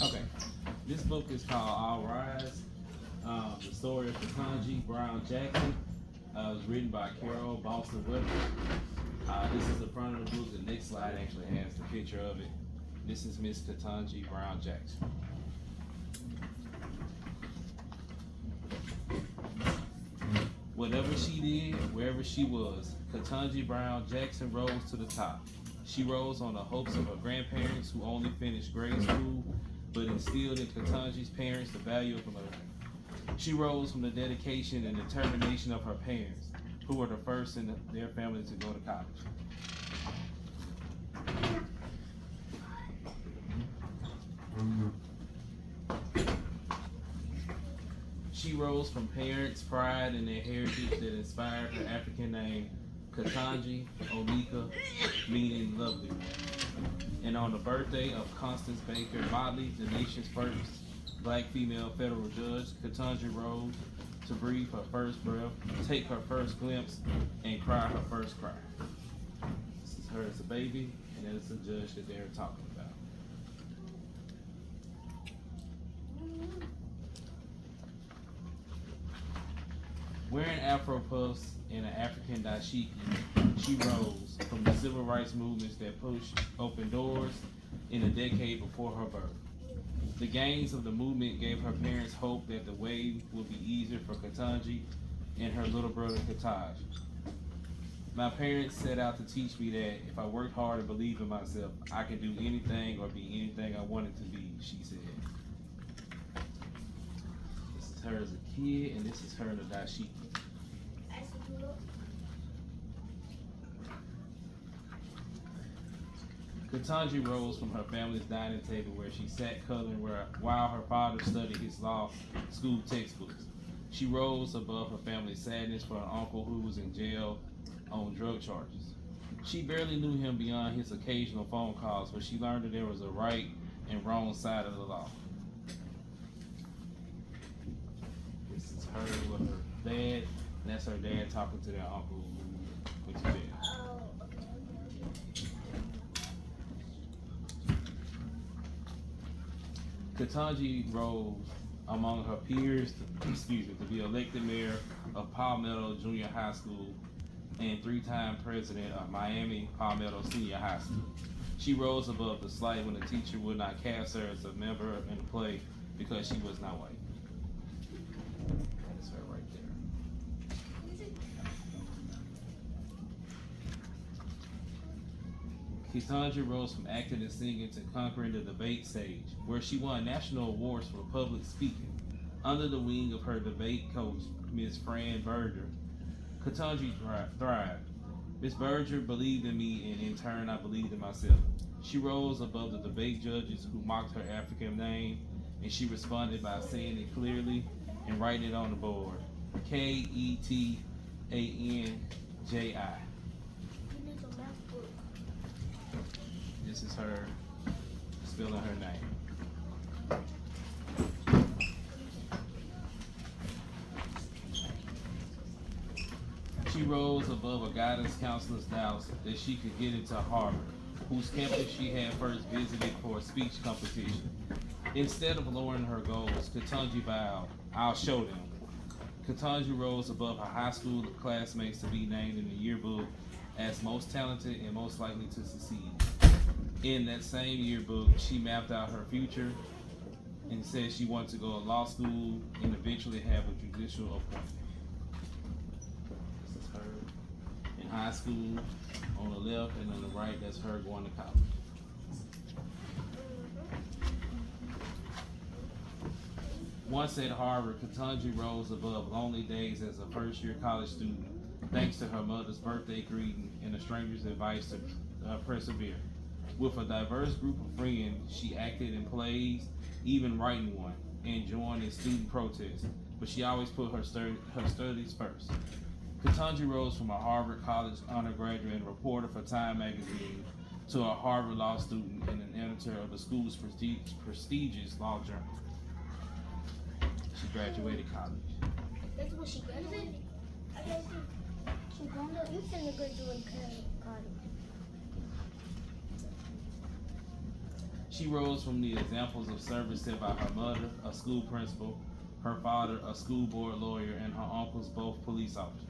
Okay. This book is called All Rise. The story of Ketanji Brown Jackson. It was written by Carol Boston Weber. This is the front of the book. The next slide actually has the picture of it. This is Miss Ketanji Brown Jackson. Whatever she did, wherever she was, Ketanji Brown Jackson rose to the top. She rose on the hopes of her grandparents who only finished grade school, but instilled in Ketanji's parents the value of learning. She rose from the dedication and determination of her parents, who were the first in their family to go to college. She rose from parents' pride and their heritage that inspired her African name, Ketanji Onika, meaning lovely one. And on the birthday of Constance Baker Motley, the nation's first black female federal judge, Ketanji rose to breathe her first breath, take her first glimpse, and cry her first cry. This is her as a baby, and that is the judge that they're talking about. Wearing Afro puffs and an African dashiki, she rose from the civil rights movements that pushed open doors in a decade before her birth. The gains of the movement gave her parents hope that the way would be easier for Ketanji and her little brother Ketaj. My parents set out to teach me that if I worked hard and believed in myself, I could do anything or be anything I wanted to be, she said. This is her as a kid, and this is her in the dashiki. Ketanji rose from her family's dining table where she sat coloring while her father studied his law school textbooks. She rose above her family's sadness for an uncle who was in jail on drug charges. She barely knew him beyond his occasional phone calls, but she learned that there was a right and wrong side of the law. This is her with her dad, and that's her dad talking to their uncle who went to jail. Ketanji rose among her peers to be elected mayor of Palmetto Junior High School and three-time president of Miami Palmetto Senior High School. She rose above the slight when the teacher would not cast her as a member in the play because she was not white. That's her right there. Ketanji rose from acting and singing to conquering the debate stage, where she won national awards for public speaking. Under the wing of her debate coach, Ms. Fran Berger, Ketanji thrived. Ms. Berger believed in me, and in turn, I believed in myself. She rose above the debate judges who mocked her African name, and she responded by saying it clearly and writing it on the board. Ketanji. This is her spelling her name. She rose above a guidance counselor's doubts that she could get into Harvard, whose campus she had first visited for a speech competition. Instead of lowering her goals, Ketanji vowed, "I'll show them." Ketanji rose above her high school classmates to be named in the yearbook as most talented and most likely to succeed. In that same yearbook, she mapped out her future and said she wanted to go to law school and eventually have a judicial appointment. This is her in high school on the left, and on the right, that's her going to college. Once at Harvard, Ketanji rose above lonely days as a first-year college student, thanks to her mother's birthday greeting and a stranger's advice to persevere. With a diverse group of friends, she acted in plays, even writing one, and joined in student protests, but she always put her studies first. Ketanji rose from a Harvard College undergraduate and reporter for Time magazine to a Harvard law student and an editor of the school's prestigious law journal. She graduated college. That's what she graduated? You finna graduate college. She rose from the examples of service set by her mother, a school principal, her father, a school board lawyer, and her uncles, both police officers.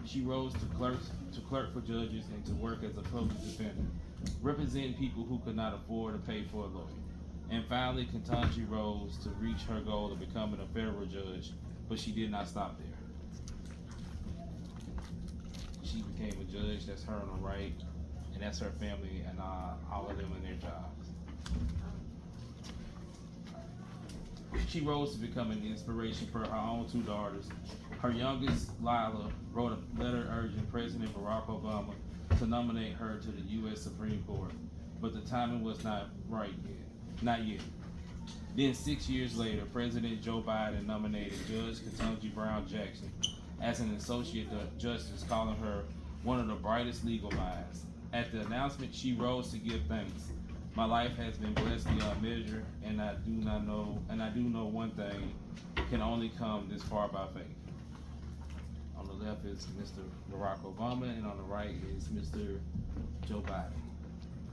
She rose to clerk for judges and to work as a public defender, representing people who could not afford to pay for a lawyer. And finally, Ketanji rose to reach her goal of becoming a federal judge, but she did not stop there. She became a judge. That's her on the right, and that's her family and all of them in their jobs. She rose to become an inspiration for her own two daughters. Her youngest, Lila, wrote a letter urging President Barack Obama to nominate her to the U.S. Supreme Court, but the timing was not right yet. Not yet. Then 6 years later, President Joe Biden nominated Judge Ketanji Brown Jackson as an associate justice, calling her one of the brightest legal minds. At the announcement, she rose to give thanks. My life has been blessed beyond measure, and I do know one thing can only come this far by faith. On the left is Mr. Barack Obama, and on the right is Mr. Joe Biden.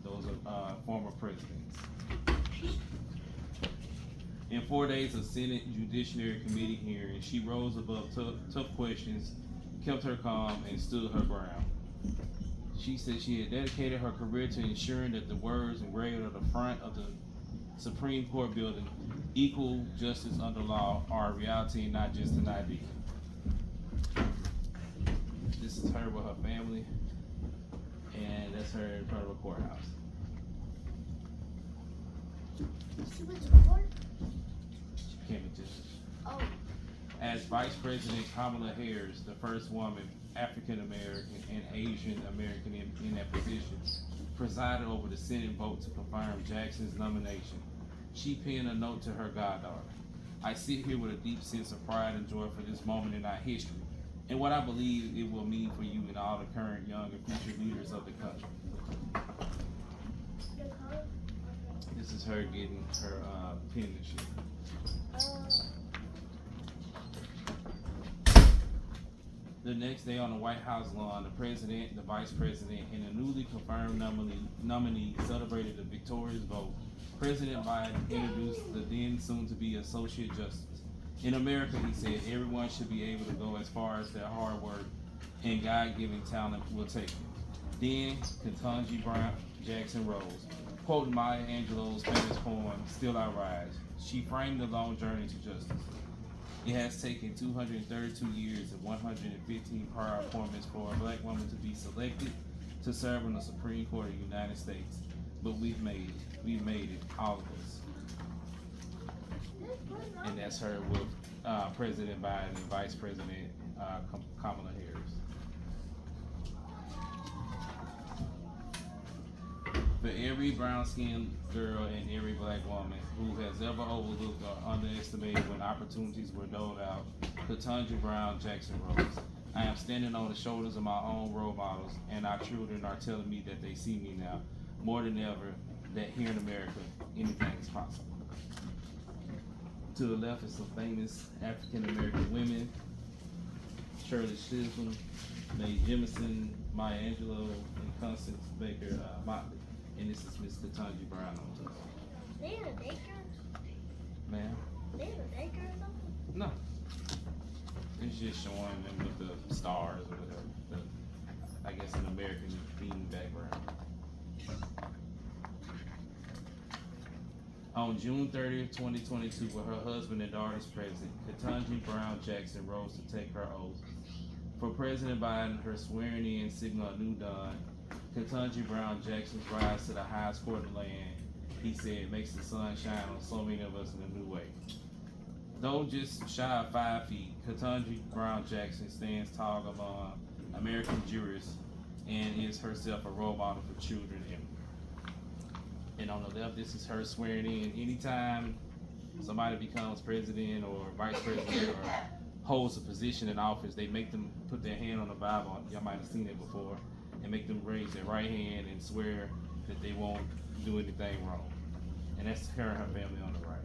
Those are former presidents. In 4 days of Senate Judiciary Committee hearings, she rose above tough questions, kept her calm, and stood her ground. She said she had dedicated her career to ensuring that the words engraved on the front of the Supreme Court building, "Equal justice under law," are a reality and not just an idea. This is her with her family, and that's her in front of a courthouse. She went to court? She became a judge. Oh. As Vice President Kamala Harris, the first woman, African American and Asian American in that position, presided over the Senate vote to confirm Jackson's nomination. She penned a note to her goddaughter. I sit here with a deep sense of pride and joy for this moment in our history, and what I believe it will mean for you and all the current, young, and future leaders of the country. This is her getting her penmanship. The next day on the White House lawn, the president, the vice president, and the newly confirmed nominee celebrated the victorious vote. President Biden introduced the then soon-to-be associate justice. In America, he said, everyone should be able to go as far as their hard work and God-given talent will take them. Then, Ketanji Brown Jackson rose, quoting Maya Angelou's famous poem, "Still I Rise." She framed the long journey to justice. It has taken 232 years and 115 prior appointments for a black woman to be selected to serve on the Supreme Court of the United States. But we've made it. We've made it, all of us. And that's her with President Biden and Vice President Kamala Harris. For every brown-skinned girl and every black woman who has ever overlooked or underestimated when opportunities were doled out, Ketanji Brown Jackson rose. I am standing on the shoulders of my own role models, and our children are telling me that they see me now, more than ever, that here in America, anything is possible. To the left is some famous African-American women: Shirley Chisholm, Mae Jemison, Maya Angelou, and Constance Baker Motley. And this is Miss Ketanji Brown on top. They in a daycare? Ma'am? They in a daycare or something? No. It's just showing them with the stars or the I guess an American theme background. On June 30th, 2022, with her husband and daughters present, Ketanji Brown Jackson rose to take her oath. For President Biden, her swearing in signaled a new dawn. Ketanji Brown Jackson's rise to the highest court in the land, he said, makes the sun shine on so many of us in a new way. Though just shy of 5 feet, Ketanji Brown Jackson stands tall among American jurists and is herself a role model for children everywhere. And on the left, this is her swearing in. Anytime somebody becomes president or vice president or holds a position in office, they make them put their hand on the Bible. Y'all might have seen it before. And make them raise their right hand and swear that they won't do anything wrong. And that's her and her family on the right.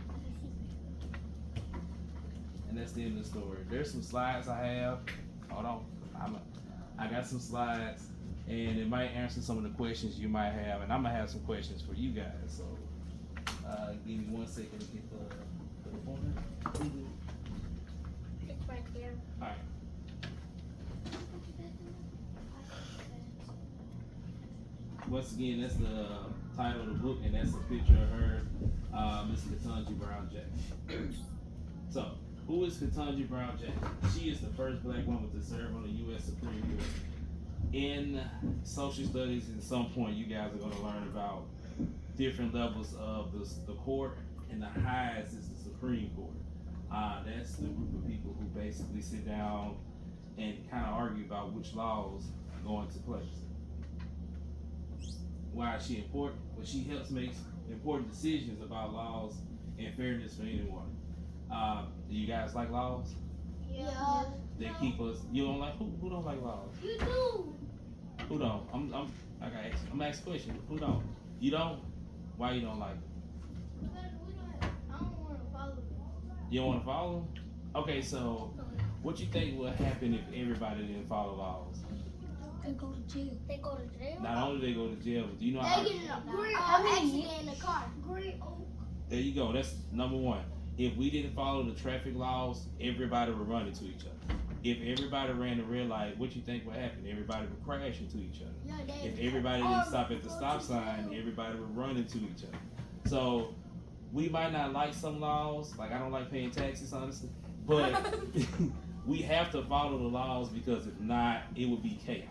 And that's the end of the story. There's some slides I have. Hold on. I got some slides, and it might answer some of the questions you might have, and I'm gonna have some questions for you guys. So Give me 1 second to get the pointer. It's right there. Alright. Once again, that's the title of the book, and that's a picture of her, Miss Ketanji Brown Jackson. So, who is Ketanji Brown Jackson? She is the first black woman to serve on the U.S. Supreme Court. In social studies, at some point, you guys are going to learn about different levels of the court, and the highest is the Supreme Court. That's the group of people who basically sit down and kind of argue about which laws go into place. Why is she important? Well, she helps make important decisions about laws and fairness for anyone. Do you guys like laws? Yeah. They keep us. You don't like who don't like laws? You do. Who don't? I'm asking a question. Who don't? You don't? Why you don't like them? I don't want to follow them. You don't want to follow them? Okay, so what you think will happen if everybody didn't follow laws? They go to jail. They go to jail? Not only they go to jail, but do you know how? They get in a accident in the car. There you go. That's number one. If we didn't follow the traffic laws, everybody would run into each other. If everybody ran the red light, what you think would happen? Everybody would crash into each other. If everybody didn't stop at the stop sign, everybody would run into each other. So we might not like some laws, like I don't like paying taxes, honestly, but we have to follow the laws because if not, it would be chaos.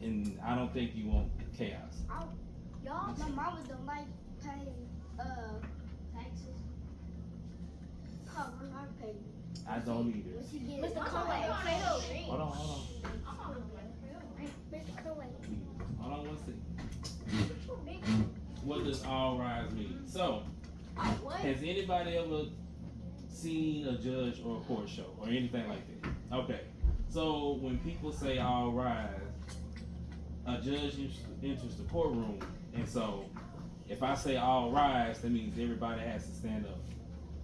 And I don't think you want chaos. Y'all, my mama don't like paying taxes. Her pay. I don't either. Mr. Conway. Hold on. Mr. Conway. Hold on 1 second. What does all rise mean? So, has anybody ever seen a judge or a court show or anything like that? Okay. So when people say all rise, a judge enters the courtroom, and so if I say all rise, that means everybody has to stand up.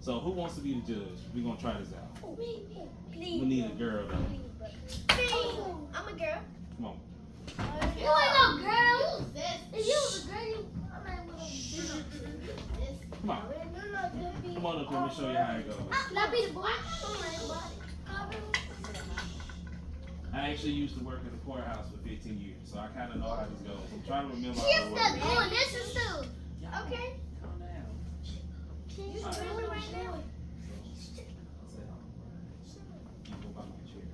So who wants to be the judge? We're gonna try this out. Please. We need a girl though. I'm a girl. Come on. You ain't no girl. If you was a girl, I'm not gonna Come on. Come on up here, let me show you how it goes. Can I be the boy? I actually used to work at the courthouse for 15 years, so I kind of know how this goes. I'm trying to remember She all is the not words. doing this and too. Okay. Calm down. Can you do it right now? You go by my chair.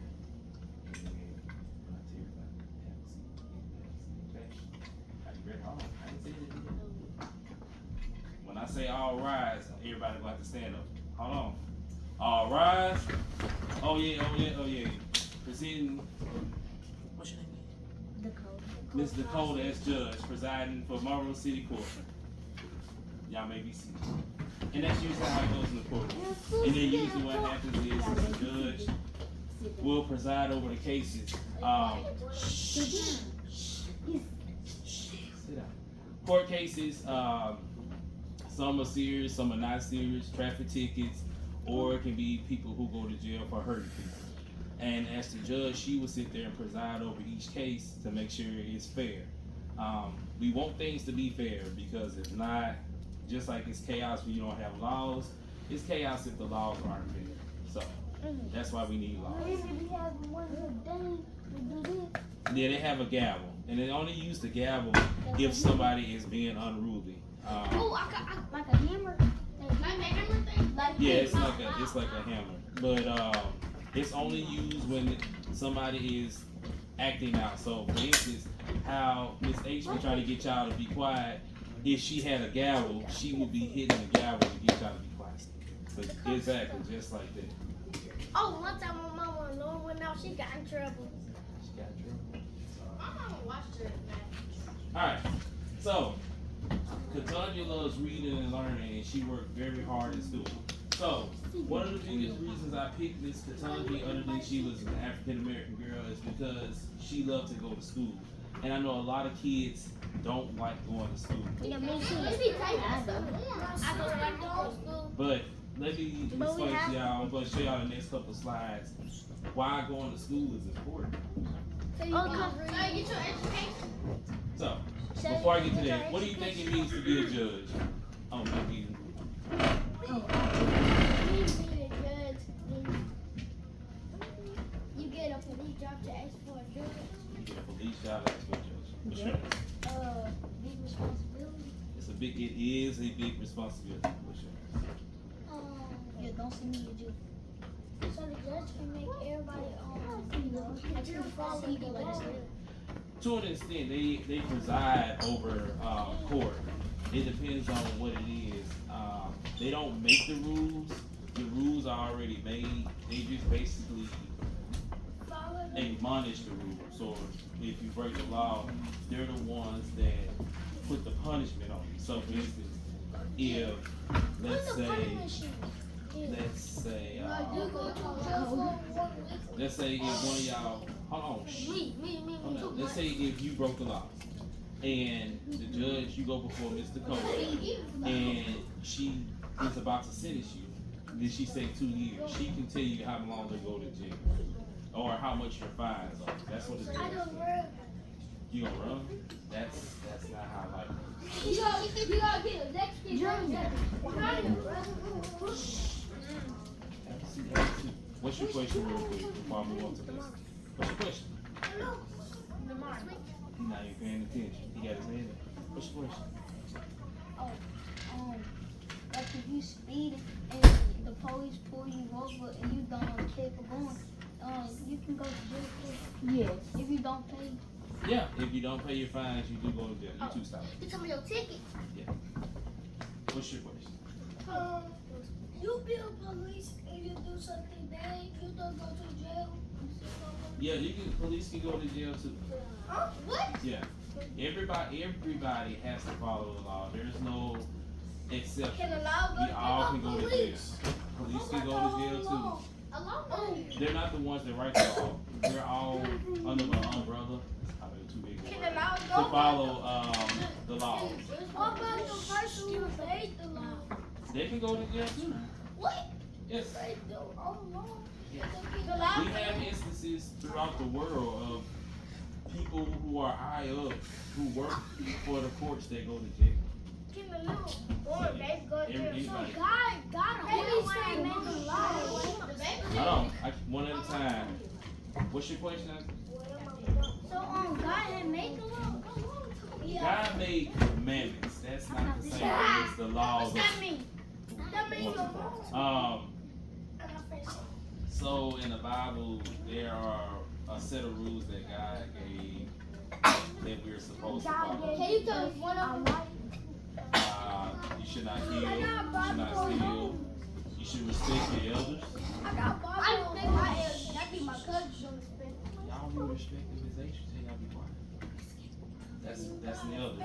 And then my chair back. Have a seat. Okay? Are you ready? Hold on. I didn't say anything yet. When I say all rise, everybody gonna have to stand up. Hold on. All rise. Oh yeah. Presiding. What's your name? Miss Dakota as judge, presiding for Marlboro City Court. Y'all may be seated. And that's usually how it goes in the courtroom. And then usually what happens is the judge will preside over the cases. Sit down. Court cases, some are serious, some are not serious, traffic tickets, or it can be people who go to jail for hurting people. And as the judge, she will sit there and preside over each case to make sure it's fair. We want things to be fair because if not, just like it's chaos when you don't have laws, it's chaos if the laws aren't fair. So that's why we need laws. Yeah, they have a gavel, and they only use the gavel if somebody is being unruly. Like a hammer? Like a hammer thing? Yeah, it's like a hammer, but it's only used when somebody is acting out. So, for instance, how Miss H was trying to get y'all to be quiet. If she had a gavel, she would be hitting the gavel to get y'all to be quiet. So, exactly, just like that. Oh, one time my mama and Lauren went out, she got in trouble. She got in trouble. My mama watched her. All right, so Ketanji loves reading and learning, and she worked very hard in school. So, one of the biggest reasons I picked Miss Ketanji, other than she was an African American girl, is because she loved to go to school. And I know a lot of kids don't like going to school. Yeah, me too. I don't like going to school. But let me explain to y'all, I'm going to show y'all the next couple of slides, why going to school is important. So you get your education. So, before I get to that, what do you think it means to be a judge? Oh, maybe. You get a police job to ask for a judge. You get a police job as a judge. What's your name? Big responsibility. It is a big responsibility. What's your name? Yeah, don't see me in jail. So the judge can make everybody actually follow the legislation. To an extent, they preside over court. It depends on what it is. They don't make the rules. The rules are already made. They just basically admonish the rules. So if you break the law, they're the ones that put the punishment on you. So for instance, if let's say if one of y'all hold on. Let's say if you broke the law and the judge, you go before Mr. Cody and she is about to sentence you, then she say 2 years. She can tell you how long to go to jail or how much your fines are. That's what the judge says. You gonna run? That's not how life works. You gotta get elected. What's your question real quick before I move on to this? What's your question? He's not even paying attention. He got his hand up. What's your question? Like if you speed and the police pull you over and you don't care for going, you can go to jail too. Yes. If you don't pay. Yeah, if you don't pay your fines, you do go to jail. You too stop. You tell me your ticket. What's your question? You be a police and you do something bad, you don't go to jail. Yeah, police can go to jail too. Huh? What? Yeah. Everybody has to follow the law. There's no exception. Can the law go We all can go to jail. police? Police can go to jail too. A law? They're not the ones that write the law. They're all under the umbrella. I mean, too big. Can the law To go? follow the laws. What about the person who made the law? They can go to jail too. What? Yes. They do all law. Yeah. The law. We have instances throughout the world of people who are high up who work for the courts that go to jail. Can the little boy baby go to jail? So Everybody. God always say make a law. Hold on, one at a time. What's your question? So God had made the law. God made commandments. That's not the same thing as the laws. What's that mean? That means the law. So in the Bible, there are a set of rules that God gave that we're supposed to follow. Can you tell us one of them? You should not kill. You should not steal. You should respect your elders. I respect my elders. I think my cousins don't respect me. Y'all don't respect them as they should say y'all be quiet. That's the elder.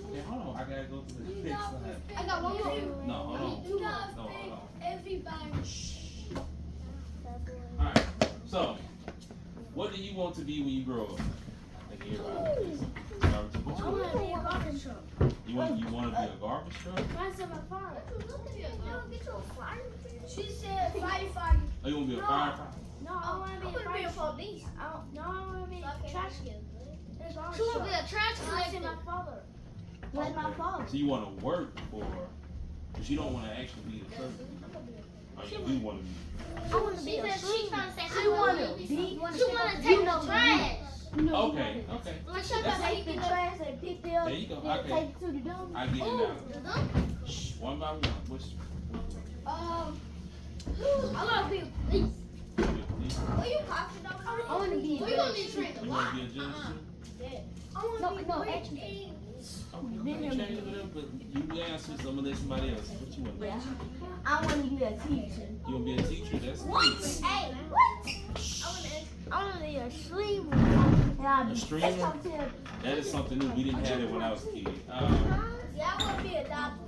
Okay, hold on. I gotta go to the next slide. I got one more. No, hold on. You No, gotta hold on. everybody. Alright, so what do you want to be when you grow up? I think everybody is. What you want? to be a garbage truck. You want to be a garbage truck? That's my father. She said firefighter. Oh, you want to be a firefighter? No, I want to be a police. No, I want to be a trash can. She want to be a trash collector. My father. Like my father. So you want to work for, but you don't want to actually be the person. Or you do want to be. I want to be a she trying to say She wanna be. She want to take the trash. Okay. Like she got to take the trash and pick it up. There you go. Then Okay. take it to the dump. I get it now. Shh, one by one. What's I want to be a police. What you talking about? I want to be a you want to be a judge too? No, actually. Okay, you change it up, but you answer, so I'm gonna let somebody else. What you want? Yeah. I want to be a teacher. You want to be a teacher? That's What? good. Hey, what? I want to be a streamer. Yeah, A streamer? That is something new. We didn't have it when I was a kid. Yeah, I want to be a doctor.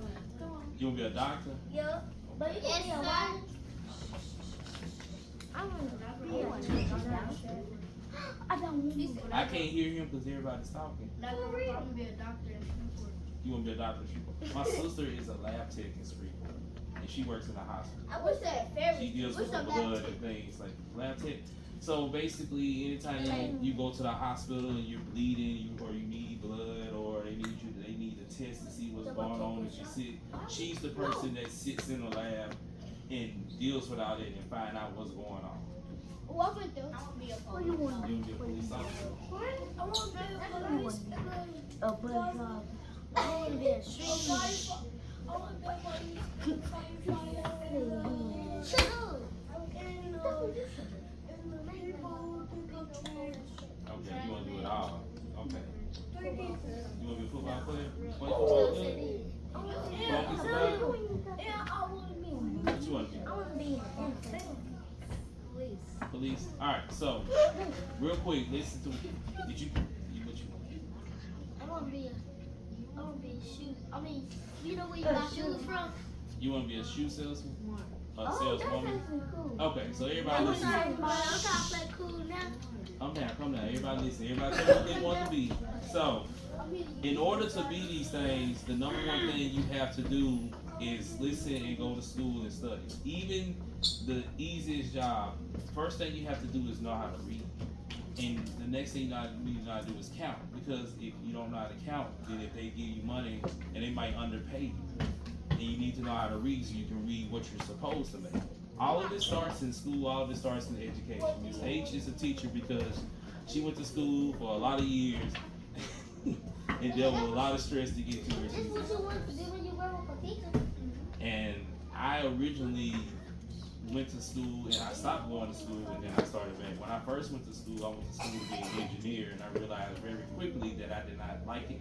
You want to be a doctor? Yeah. But you can be a wife. I want to be a doctor. I don't want to be I can't hear him because everybody's talking. I want to be a doctor in Shreveport. You want to be a doctor in Shreveport? My sister is a lab tech in Shreveport, and she works in a hospital. I wish that fairy. She deals with the blood and things like lab tech. So basically, anytime you go to the hospital and you're bleeding, or you need blood, or they need to tests to see what's going on. She's the person that sits in the lab and deals with all that and find out what's going on. What would do? I want to be a What do you want to You do? be a police officer. I want to be a police. A bus driver. I want to be a street. I want to be a police. Shut up. Okay, you want to do it all. Okay. You want to be a football player? Play football good? Focus about it? Yeah, I want to be. What you want to be? I want to be police. Police. All right. So, real quick, listen to. Did you what you want? I want to be a shoe. I mean, you know where you buy shoes from? You want to be a shoe salesman? A Oh, that's saleswoman? actually cool. Okay. So everybody I'm listen. trying to play cool now. Come down. Everybody listen. Everybody tell me what they want to be. So, in order to be these things, the number one thing you have to do is listen and go to school and study. Even the easiest job, first thing you have to do is know how to read. And the next thing you need to know how to do is count. Because if you don't know how to count, then if they give you money and they might underpay you, and you need to know how to read so you can read what you're supposed to make. All of this starts in school, all of this starts in education. Miss H is a teacher because she went to school for a lot of years and dealt with a lot of stress to get to where This she's is what at. you want to do when you grow up a teacher. And I originally went to school and I stopped going to school and then I started back. When I first went to school, I went to school to be an engineer and I realized very quickly that I did not like it.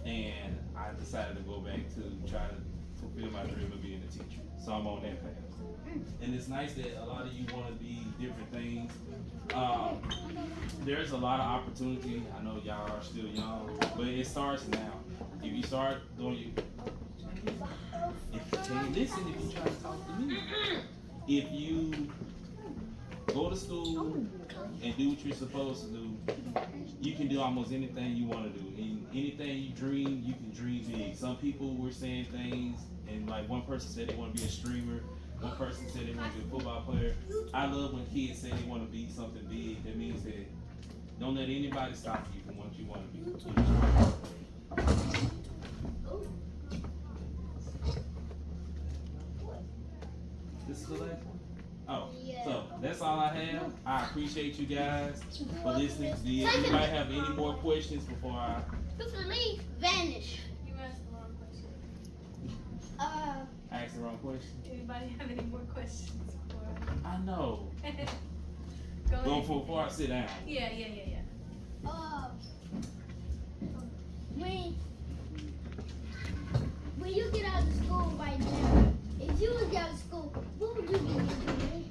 And I decided to go back to try to fulfill my dream of being a teacher. So I'm on that path. And it's nice that a lot of you want to be different things. There's a lot of opportunity. I know y'all are still young, but it starts now. If you start doing if you try to talk to me. If you go to school and do what you're supposed to do, you can do almost anything you want to do. And anything you dream, you can dream big. Some people were saying things, and like one person said they want to be a streamer. One person said they want to be a football player. I love when kids say they want to be something big. That means that don't let anybody stop you from what you want to be. This is the last one? Oh, so that's all I have. I appreciate you guys for listening. Do anybody have any more questions before I Before leave, vanish. You asked the wrong question. ask the wrong question? Anybody have any more questions for I know. Go ahead. Before I sit down. Yeah. When you get out of school right now, if you was out of school, what would you be doing?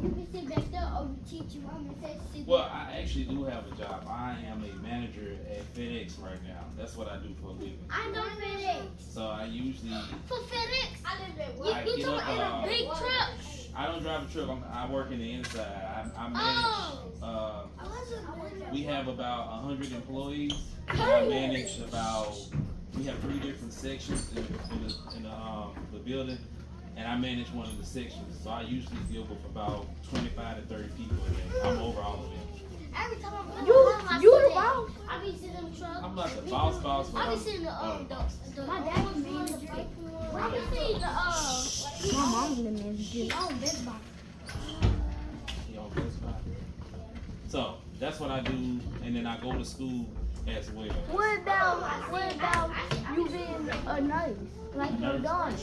You can sit back there or teach your mom and say, sit Well, I actually do have a job. I am a manager at FedEx right now. That's what I do for a living. I know FedEx. So I usually, For FedEx, I live at I You get do it up, in a big truck. I don't drive a truck. I work in the inside. I manage. We have about 100 employees. And I manage about. We have 3 different sections in the building, and I manage one of the sections. So I usually deal with about 25 to 30 people a day. I'm over all of them. Every time I'm You the boss. I be sitting in the truck. I'm not the boss, but I be I'm sitting in one of the bosses. my dad's manager. I be seeing My mom's the manager. Best Buy. You know, Best Buy. So that's what I do, and then I go to school as well. What about you being a nurse? Like your daughter?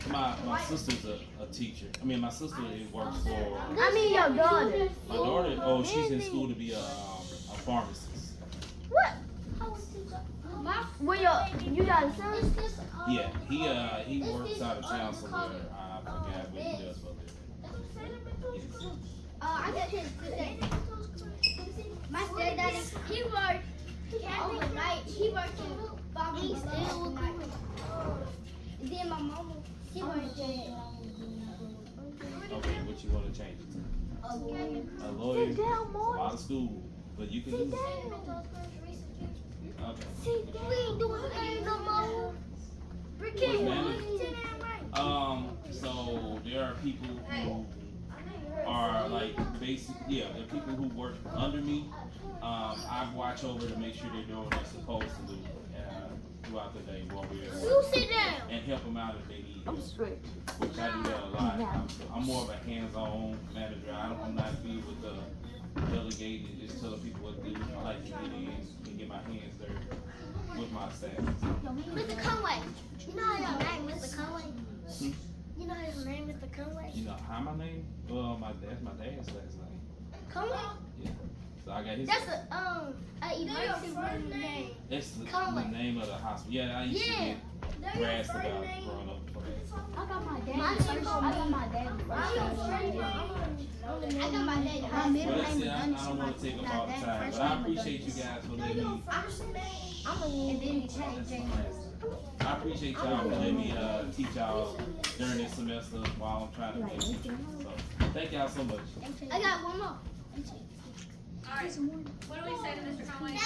My sister's a teacher. I mean, my sister works for. I mean your daughter. My daughter, oh, she's in school to be a pharmacist. What? My You got a son? Yeah, he works out of town somewhere. I forgot what he does for a living. Yes. I got his today. My stepdad, he worked overnight. He worked in Bobby still overnight. Then my mama, she worked at Okay, what you want to change it to? a lawyer. A lawyer. Sit down, A boy. lot of school, but you can do it. Okay. We ain't doing anything no more. What's managed? So there are people who are like there are people who work under me. I watch over to make sure they're doing what they're supposed to do. throughout the day while we're at You work sit down. and help them out if they need I'm help, straight. which I do that a lot. I'm more of a hands-on manager. I'm not good with the delegating, just telling people what to do. I like to get in and get my hands dirty with my staff. Mr. Conway. You know how your name, Mr. Conway? Hmm? You know how your name, Mr. Conway? You know how my name? Well, that's my dad's last name. Conway? Yeah. So I got his. That's a emergency room name. That's the Conway. name of the hospital. Yeah, I used to Yeah. get harassed about growing up. I got my dad My first. name I got my dad I first. got my dad. My middle Well, that's name it. is I don't want to take up all the time, but I appreciate you guys for letting me. And then he changed James. I appreciate y'all for letting me teach y'all during this semester while I'm trying to be a teacher. So thank y'all so much. I got one more. Alright, what do we say to Mr. Conway?